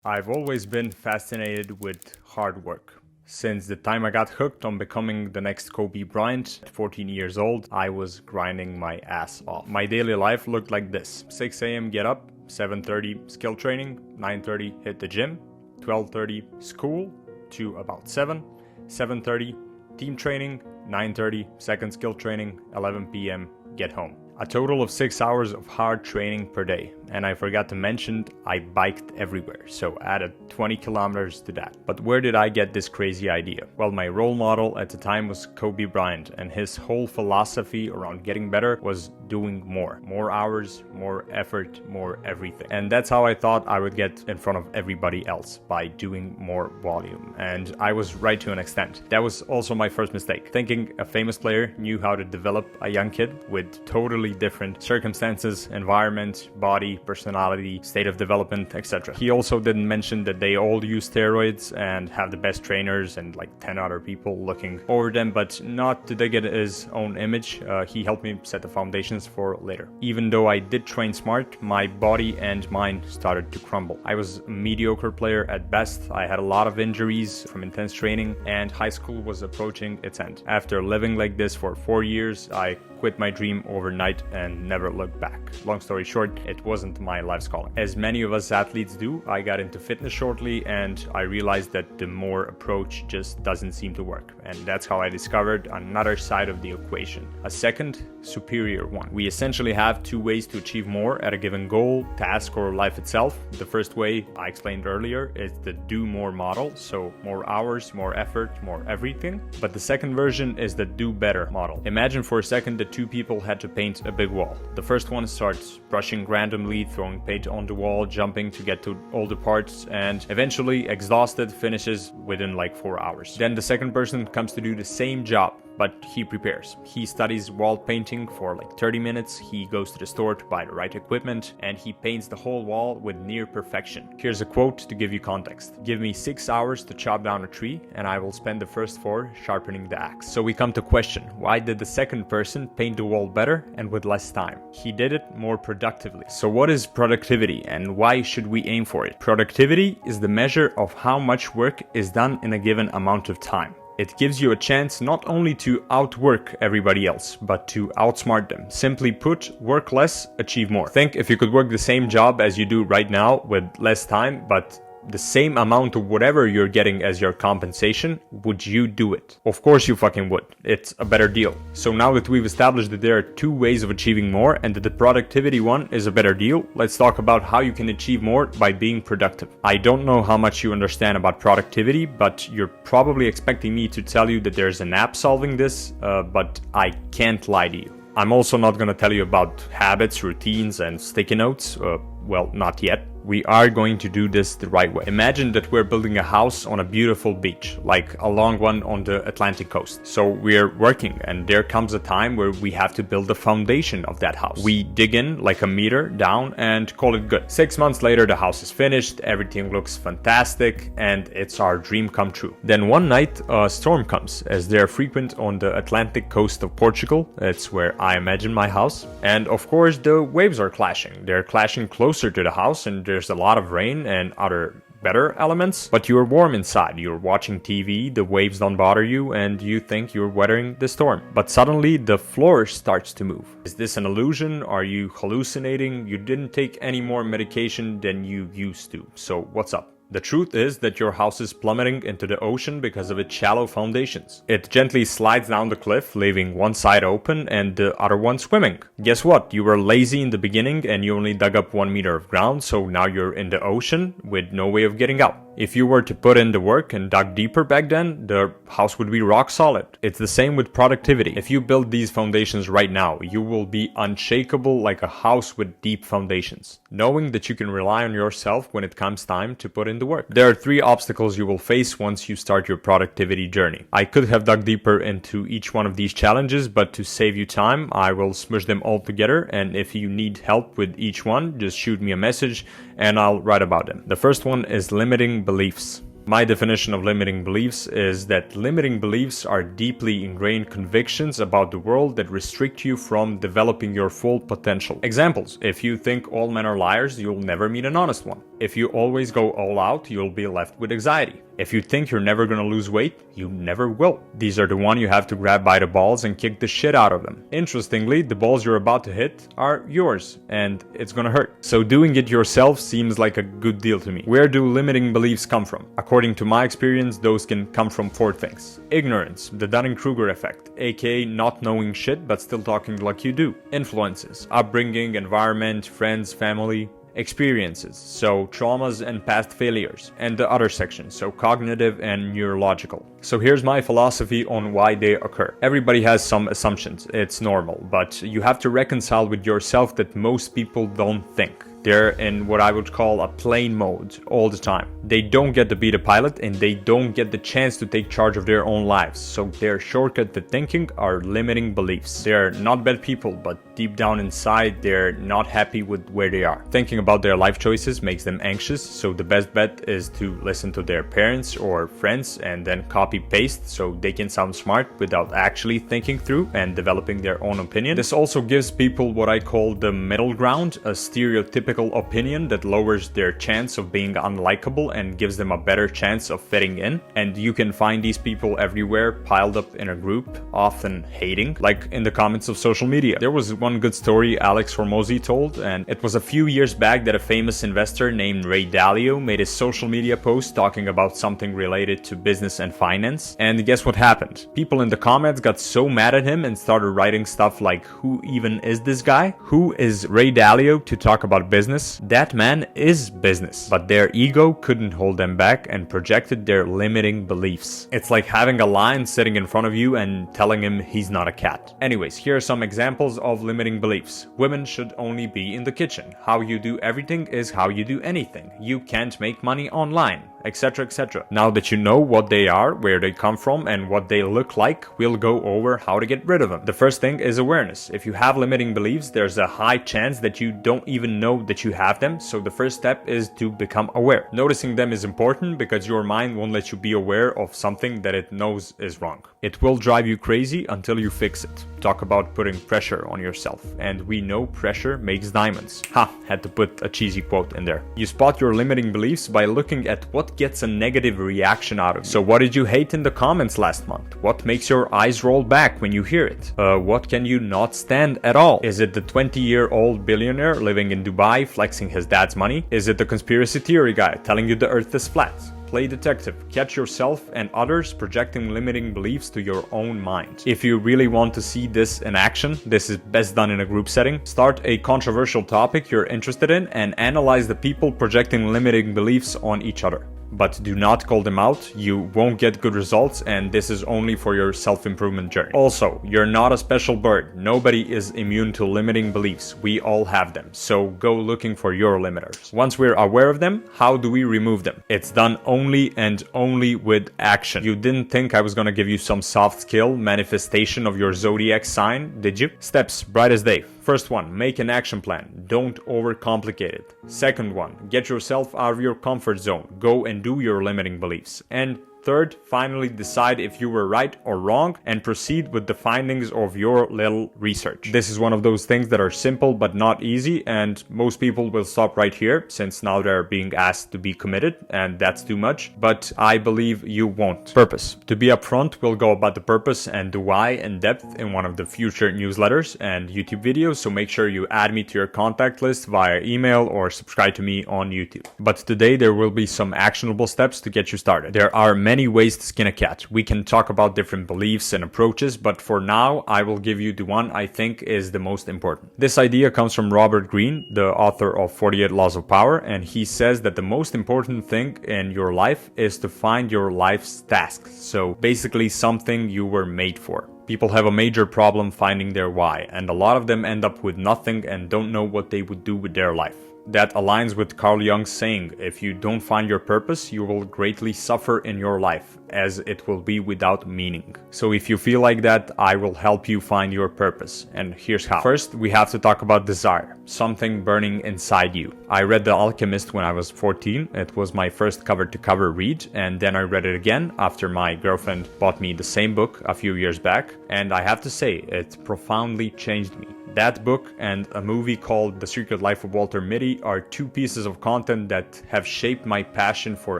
I've always been fascinated with hard work. Since the time I got hooked on becoming the next Kobe Bryant, at 14 years old, I was grinding my ass off. My daily life looked like this. 6 a.m. get up, 7:30 skill training, 9:30 hit the gym, 12:30 school to about 7, 7:30 team training, 9:30 second skill training, 11 p.m. get home. A total of 6 hours of hard training per day, and I forgot to mention I biked everywhere, so added 20 kilometers to that. But where did I get this crazy idea? Well, my role model at the time was Kobe Bryant, and his whole philosophy around getting better was doing more. More hours, more effort, more everything. And that's how I thought I would get in front of everybody else, by doing more volume. And I was right to an extent. That was also my first mistake, thinking a famous player knew how to develop a young kid with totally different circumstances, environment, body, personality, state of development, etc. He also didn't mention that they all use steroids and have the best trainers and like 10 other people looking over them, but not to dig at his own image. He helped me set the foundations for later. Even though I did train smart, my body and mind started to crumble. I was a mediocre player at best. I had a lot of injuries from intense training, and high school was approaching its end. After living like this for 4 years, I quit my dream overnight and never looked back. Long story short, it wasn't my life's calling. As many of us athletes do, I got into fitness shortly, and I realized that the more approach just doesn't seem to work. And that's how I discovered another side of the equation, a second, superior one. We essentially have two ways to achieve more at a given goal, task, or life itself. The first way I explained earlier is the do more model, so more hours, more effort, more everything. But the second version is the do better model. Imagine for a second that two people had to paint a big wall. The first one starts brushing randomly, throwing paint on the wall, jumping to get to all the parts, and eventually, exhausted, finishes within like 4 hours. Then the second person comes to do the same job, but he prepares. He studies wall painting for like 30 minutes, he goes to the store to buy the right equipment, and he paints the whole wall with near perfection. Here's a quote to give you context. Give me 6 hours to chop down a tree, and I will spend the first 4 sharpening the axe. So we come to question, why did the second person paint the wall better and with less time? He did it more productively. So what is productivity, and why should we aim for it? Productivity is the measure of how much work is done in a given amount of time. It gives you a chance not only to outwork everybody else, but to outsmart them. Simply put, work less, achieve more. Think if you could work the same job as you do right now with less time, but the same amount of whatever you're getting as your compensation, would you do it? Of course you fucking would. It's a better deal. So now that we've established that there are two ways of achieving more and that the productivity one is a better deal, let's talk about how you can achieve more by being productive. I don't know how much you understand about productivity, but you're probably expecting me to tell you that there's an app solving this, but I can't lie to you. I'm also not going to tell you about habits, routines, and sticky notes. Well, not yet. We are going to do this the right way. Imagine that we're building a house on a beautiful beach, like a long one on the Atlantic coast. So we're working, and there comes a time where we have to build the foundation of that house. We dig in like a meter down and call it good. 6 months later, the house is finished, everything looks fantastic, and it's our dream come true. Then one night, a storm comes, as they're frequent on the Atlantic coast of Portugal. It's where I imagine my house. And of course, the waves are clashing. They're clashing closer to the house, and there's a lot of rain and other better elements, but you're warm inside. You're watching TV, the waves don't bother you, and you think you're weathering the storm. But suddenly the floor starts to move. Is this an illusion? Are you hallucinating? You didn't take any more medication than you used to. So what's up? The truth is that your house is plummeting into the ocean because of its shallow foundations. It gently slides down the cliff, leaving one side open and the other one swimming. Guess what? You were lazy in the beginning and you only dug up 1 meter of ground, so now you're in the ocean with no way of getting out. If you were to put in the work and dug deeper back then, the house would be rock solid. It's the same with productivity. If you build these foundations right now, you will be unshakable like a house with deep foundations, knowing that you can rely on yourself when it comes time to put in the work. There are 3 obstacles you will face once you start your productivity journey. I could have dug deeper into each one of these challenges, but to save you time, I will smush them all together, and if you need help with each one, just shoot me a message and I'll write about them. The first one is limiting beliefs. My definition of limiting beliefs is that limiting beliefs are deeply ingrained convictions about the world that restrict you from developing your full potential. Examples: if you think all men are liars, you'll never meet an honest one. If you always go all out, you'll be left with anxiety. If you think you're never gonna lose weight, you never will. These are the one you have to grab by the balls and kick the shit out of them. Interestingly, the balls you're about to hit are yours, and it's gonna hurt. So doing it yourself seems like a good deal to me. Where do limiting beliefs come from? According to my experience, those can come from 4 things. Ignorance, the Dunning-Kruger effect, aka not knowing shit but still talking like you do. Influences, upbringing, environment, friends, family. Experiences, so traumas and past failures, and the other section, so cognitive and neurological. So here's my philosophy on why they occur. Everybody has some assumptions, it's normal, but you have to reconcile with yourself that most people don't think. They're in what I would call a plane mode all the time. They don't get to be the pilot and they don't get the chance to take charge of their own lives. So their shortcut to thinking are limiting beliefs. They're not bad people, but deep down inside, they're not happy with where they are. Thinking about their life choices makes them anxious. So the best bet is to listen to their parents or friends and then copy paste so they can sound smart without actually thinking through and developing their own opinion. This also gives people what I call the middle ground, a stereotypical opinion that lowers their chance of being unlikable and gives them a better chance of fitting in. And you can find these people everywhere piled up in a group, often hating, like in the comments of social media. There was one good story Alex Hormozi told, and it was a few years back that a famous investor named Ray Dalio made a social media post talking about something related to business and finance. And guess what happened? People in the comments got so mad at him and started writing stuff like, who even is this guy? Who is Ray Dalio to talk about business? That man is business. But their ego couldn't hold them back and projected their limiting beliefs. It's like having a lion sitting in front of you and telling him he's not a cat. Anyways, here are some examples of limiting beliefs. Women should only be in the kitchen. How you do everything is how you do anything. You can't make money online, etc, etc. Now that you know what they are, where they come from, and what they look like, we'll go over how to get rid of them. The first thing is awareness. If you have limiting beliefs, there's a high chance that you don't even know that you have them, so the first step is to become aware. Noticing them is important because your mind won't let you be aware of something that it knows is wrong. It will drive you crazy until you fix it. Talk about putting pressure on yourself, and we know pressure makes diamonds. Ha, had to put a cheesy quote in there. You spot your limiting beliefs by looking at what gets a negative reaction out of you. So what did you hate in the comments last month? What makes your eyes roll back when you hear it? What can you not stand at all? Is it the 20-year-old billionaire living in Dubai flexing his dad's money? Is it the conspiracy theory guy telling you the earth is flat? Play detective. Catch yourself and others projecting limiting beliefs to your own mind. If you really want to see this in action, this is best done in a group setting. Start a controversial topic you're interested in and analyze the people projecting limiting beliefs on each other. But do not call them out, you won't get good results, and this is only for your self-improvement journey. Also, you're not a special bird. Nobody is immune to limiting beliefs. We all have them, so go looking for your limiters. Once we're aware of them, how do we remove them? It's done only and only with action. You didn't think I was gonna give you some soft skill manifestation of your zodiac sign, did you? Steps, bright as day. First one, make an action plan. Don't overcomplicate it. Second one, get yourself out of your comfort zone. Go and do your limiting beliefs. And third, finally decide if you were right or wrong and proceed with the findings of your little research. This is one of those things that are simple but not easy, and most people will stop right here since now they're being asked to be committed, and that's too much. But I believe you won't. Purpose. To be upfront, we'll go about the purpose and the why in depth in one of the future newsletters and YouTube videos, so make sure you add me to your contact list via email or subscribe to me on YouTube. But today there will be some actionable steps to get you started. There are many ways to skin a cat. We can talk about different beliefs and approaches, but for now I will give you the one I think is the most important. This idea comes from Robert Greene, the author of 48 Laws of Power, and he says that the most important thing in your life is to find your life's tasks. So basically something you were made for. People have a major problem finding their why, and a lot of them end up with nothing and don't know what they would do with their life. That aligns with Carl Jung's saying, if you don't find your purpose, you will greatly suffer in your life. as it will be without meaning. So if you feel like that, I will help you find your purpose. And here's how. First, we have to talk about desire, something burning inside you. I read The Alchemist when I was 14. It was my first cover-to-cover read, and then I read it again after my girlfriend bought me the same book a few years back, and I have to say, it profoundly changed me. That book and a movie called The Secret Life of Walter Mitty are two pieces of content that have shaped my passion for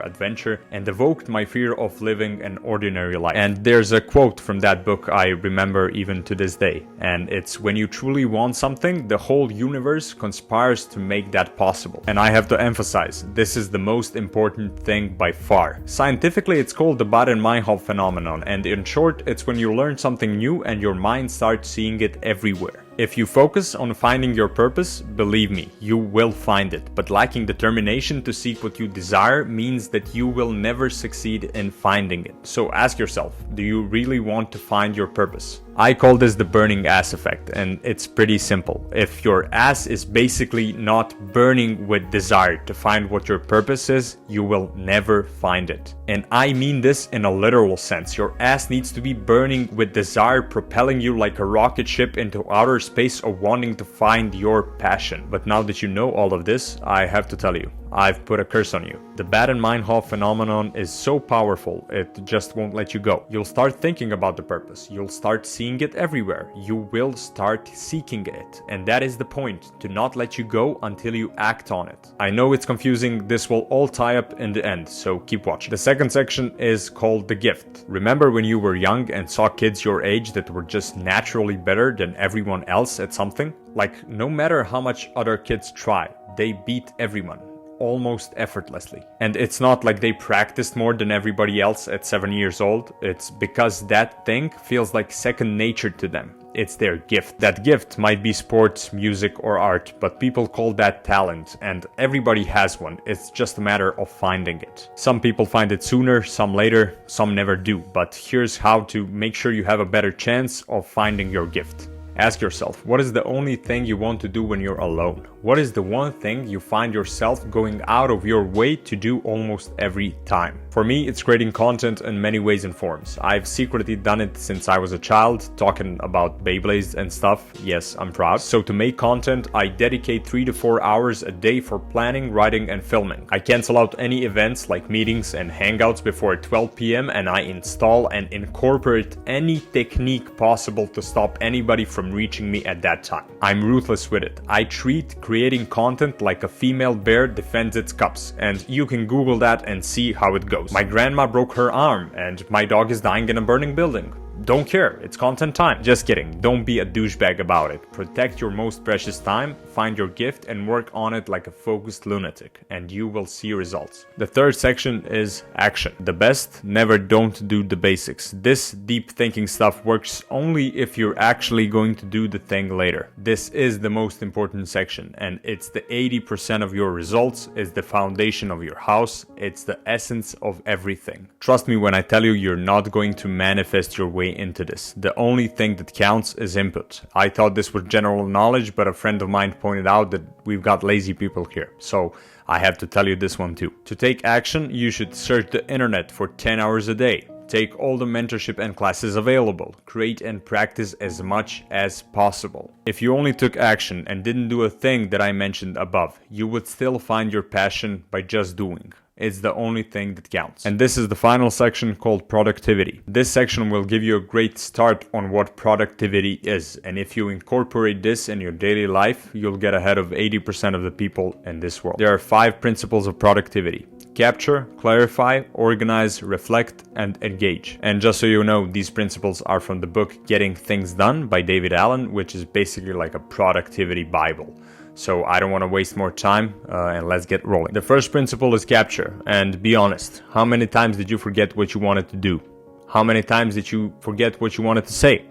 adventure and evoked my fear of living an ordinary life. And there's a quote from that book I remember even to this day, and it's, "When you truly want something, the whole universe conspires to make that possible." And I have to emphasize, this is the most important thing by far. Scientifically, it's called the Baden-Meinhof phenomenon, and in short, it's when you learn something new and your mind starts seeing it everywhere. If you focus on finding your purpose, believe me, you will find it. But lacking determination to seek what you desire means that you will never succeed in finding it. So ask yourself, do you really want to find your purpose? I call this the burning ass effect, and it's pretty simple. If your ass is basically not burning with desire to find what your purpose is, you will never find it. And I mean this in a literal sense. Your ass needs to be burning with desire, propelling you like a rocket ship into outer space of wanting to find your passion. But now that you know all of this, I have to tell you, I've put a curse on you. The Baden-Meinhof phenomenon is so powerful, it just won't let you go. You'll start thinking about the purpose. You'll start seeing it everywhere. You will start seeking it. And that is the point, to not let you go until you act on it. I know it's confusing. This will all tie up in the end, so keep watching. The second section is called the gift. Remember when you were young and saw kids your age that were just naturally better than everyone else at something? Like, no matter how much other kids try, they beat everyone almost effortlessly. And it's not like they practiced more than everybody else at 7 years old. It's because that thing feels like second nature to them. It's their gift. That gift might be sports, music, or art, but people call that talent, and everybody has one. It's just a matter of finding it. Some people find it sooner, some later, some never do. But here's how to make sure you have a better chance of finding your gift. Ask yourself, what is the only thing you want to do when you're alone? What is the one thing you find yourself going out of your way to do almost every time? For me, it's creating content in many ways and forms. I've secretly done it since I was a child, talking about Beyblades and stuff. Yes, I'm proud. So to make content, I dedicate 3 to 4 hours a day for planning, writing, and filming. I cancel out any events like meetings and hangouts before 12 p.m. and I install and incorporate any technique possible to stop anybody from reaching me at that time. I'm ruthless with it. I treat creating content like a female bear defends its cubs, and you can Google that and see how it goes. My grandma broke her arm, and my dog is dying in a burning building. Don't care, it's content time. Just kidding, don't be a douchebag about it. Protect your most precious time, find your gift, and work on it like a focused lunatic, and you will see results. The third section is action. The best, never don't do the basics. This deep thinking stuff works only if you're actually going to do the thing later. This is the most important section, and it's the 80% of your results, it's the foundation of your house, it's the essence of everything. Trust me when I tell you, you're not going to manifest your way into this. The only thing that counts is input. I thought this was general knowledge, but a friend of mine pointed out that we've got lazy people here. So I have to tell you this one too. To take action, you should search the internet for 10 hours a day. Take all the mentorship and classes available. Create and practice as much as possible. If you only took action and didn't do a thing that I mentioned above, you would still find your passion by just doing. It's the only thing that counts. And this is the final section called productivity. This section will give you a great start on what productivity is. And if you incorporate this in your daily life, you'll get ahead of 80% of the people in this world. There are 5 principles of productivity: capture, clarify, organize, reflect, and engage. And just so you know, these principles are from the book Getting Things Done by David Allen, which is basically like a productivity Bible. So I don't want to waste more time and let's get rolling. The first principle is capture. And be honest, how many times did you forget what you wanted to do? How many times did you forget what you wanted to say?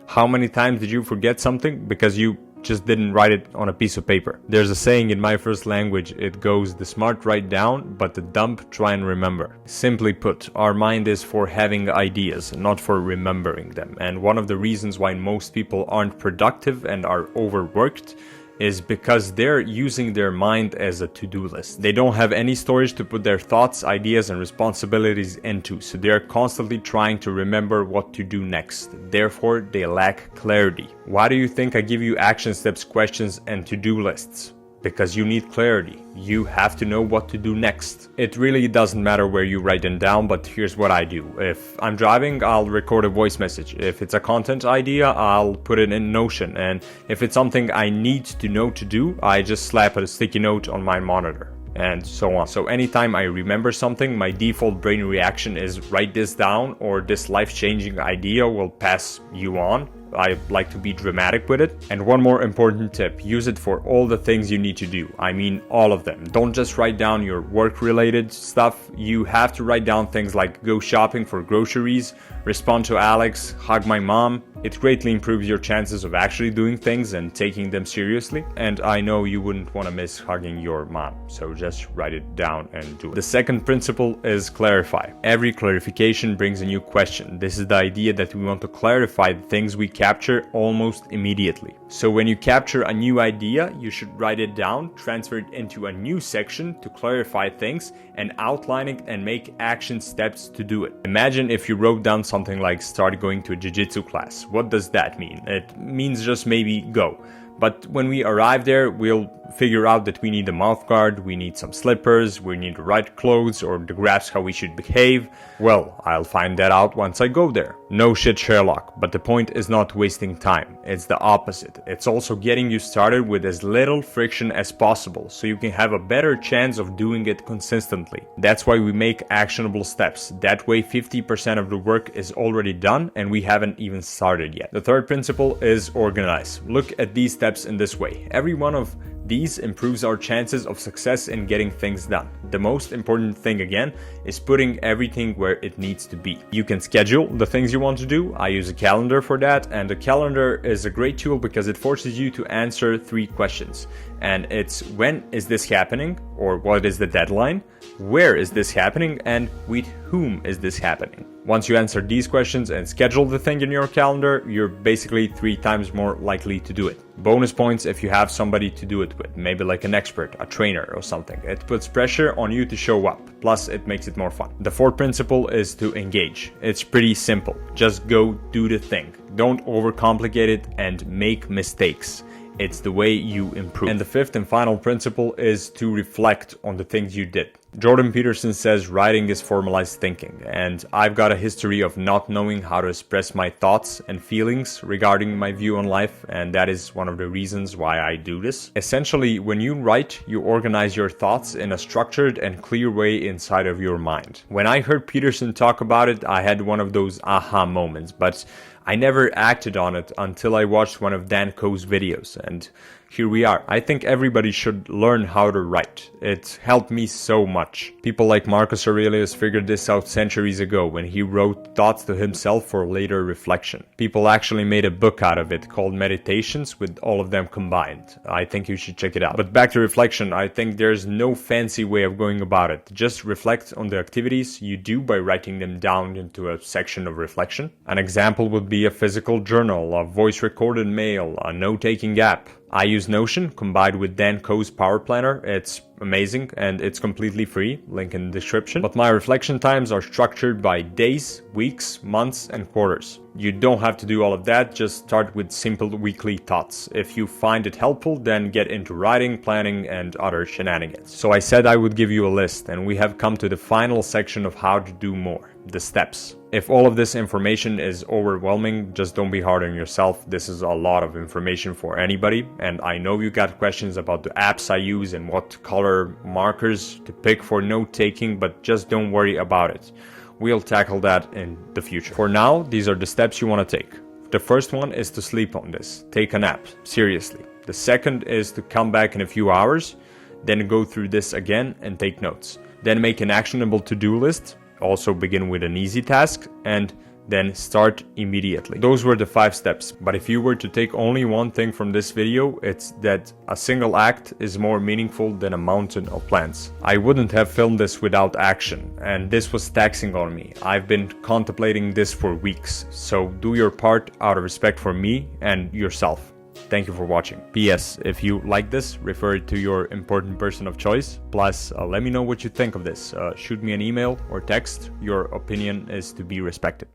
How many times did you forget something because you just didn't write it on a piece of paper? There's a saying in my first language, it goes, the smart write down, but the dumb try and remember. Simply put, our mind is for having ideas, not for remembering them. And one of the reasons why most people aren't productive and are overworked is because they're using their mind as a to-do list. They don't have any storage to put their thoughts, ideas, and responsibilities into, so they're constantly trying to remember what to do next. Therefore, they lack clarity. Why do you think I give you action steps, questions, and to-do lists? Because you need clarity. You have to know what to do next. It really doesn't matter where you write them down, but here's what I do. If I'm driving, I'll record a voice message. If it's a content idea, I'll put it in Notion. And if it's something I need to know to do, I just slap a sticky note on my monitor. And so on. So anytime I remember something, my default brain reaction is write this down, or this life-changing idea will pass you on. I like to be dramatic with it. And one more important tip, use it for all the things you need to do. I mean, all of them. Don't just write down your work-related stuff. You have to write down things like go shopping for groceries, respond to Alex, hug my mom. It greatly improves your chances of actually doing things and taking them seriously. And I know you wouldn't want to miss hugging your mom, so just write it down and do it. The second principle is clarify. Every clarification brings a new question. This is the idea that we want to clarify the things we capture almost immediately. So when you capture a new idea, you should write it down, transfer it into a new section to clarify things, and outline it and make action steps to do it. Imagine if you wrote down something like start going to a jiu-jitsu class. What does that mean? It means just maybe go. But when we arrive there, we'll figure out that we need a mouth guard, we need some slippers, we need the right clothes, or the graphs how we should behave. Well, I'll find that out once I go there. No shit, Sherlock, but the point is not wasting time. It's the opposite. It's also getting you started with as little friction as possible, so you can have a better chance of doing it consistently. That's why we make actionable steps. That way 50% of the work is already done and we haven't even started yet. The third principle is organize. Look at these steps in this way. Every one of these improves our chances of success in getting things done. The most important thing again is putting everything where it needs to be. You can schedule the things you want to do. I use a calendar for that, and the calendar is a great tool because it forces you to answer 3 questions. And it's when is this happening, or what is the deadline, where is this happening, and with whom is this happening. Once you answer these questions and schedule the thing in your calendar, you're basically 3 times more likely to do it. Bonus points if you have somebody to do it with, maybe like an expert, a trainer or something. It puts pressure on you to show up, plus it makes it more fun. The fourth principle is to engage. It's pretty simple. Just go do the thing. Don't overcomplicate it and make mistakes. It's the way you improve. And the fifth and final principle is to reflect on the things you did. Jordan Peterson says writing is formalized thinking, and I've got a history of not knowing how to express my thoughts and feelings regarding my view on life, and that is one of the reasons why I do this. Essentially, when you write, you organize your thoughts in a structured and clear way inside of your mind. When I heard Peterson talk about it, I had one of those aha moments, but I never acted on it until I watched one of Dan Koh's videos, and here we are. I think everybody should learn how to write. It helped me so much. People like Marcus Aurelius figured this out centuries ago when he wrote thoughts to himself for later reflection. People actually made a book out of it called Meditations with all of them combined. I think you should check it out. But back to reflection, I think there's no fancy way of going about it. Just reflect on the activities you do by writing them down into a section of reflection. An example would be a physical journal, a voice recorded mail, a note-taking app. I use Notion combined with Dan Koh's Power Planner. It's amazing and it's completely free, link in the description. But my reflection times are structured by days, weeks, months, and quarters. You don't have to do all of that, just start with simple weekly thoughts. If you find it helpful, then get into writing, planning, and other shenanigans. So I said I would give you a list, and we have come to the final section of how to do more, the steps. If all of this information is overwhelming, just don't be hard on yourself. This is a lot of information for anybody, and I know you got questions about the apps I use and what color markers to pick for note-taking, but just don't worry about it. We'll tackle that in the future. For now, these are the steps you want to take. The first one is to sleep on this. Take a nap, seriously. The second is to come back in a few hours, then go through this again and take notes. Then make an actionable to-do list. Also begin with an easy task and then start immediately. Those were the 5 steps. But if you were to take only one thing from this video, it's that a single act is more meaningful than a mountain of plans. I wouldn't have filmed this without action, and this was taxing on me. I've been contemplating this for weeks, so do your part out of respect for me and yourself. Thank you for watching. P.S. If you like this, refer it to your important person of choice. Plus, let me know what you think of this. Shoot me an email or text. Your opinion is to be respected.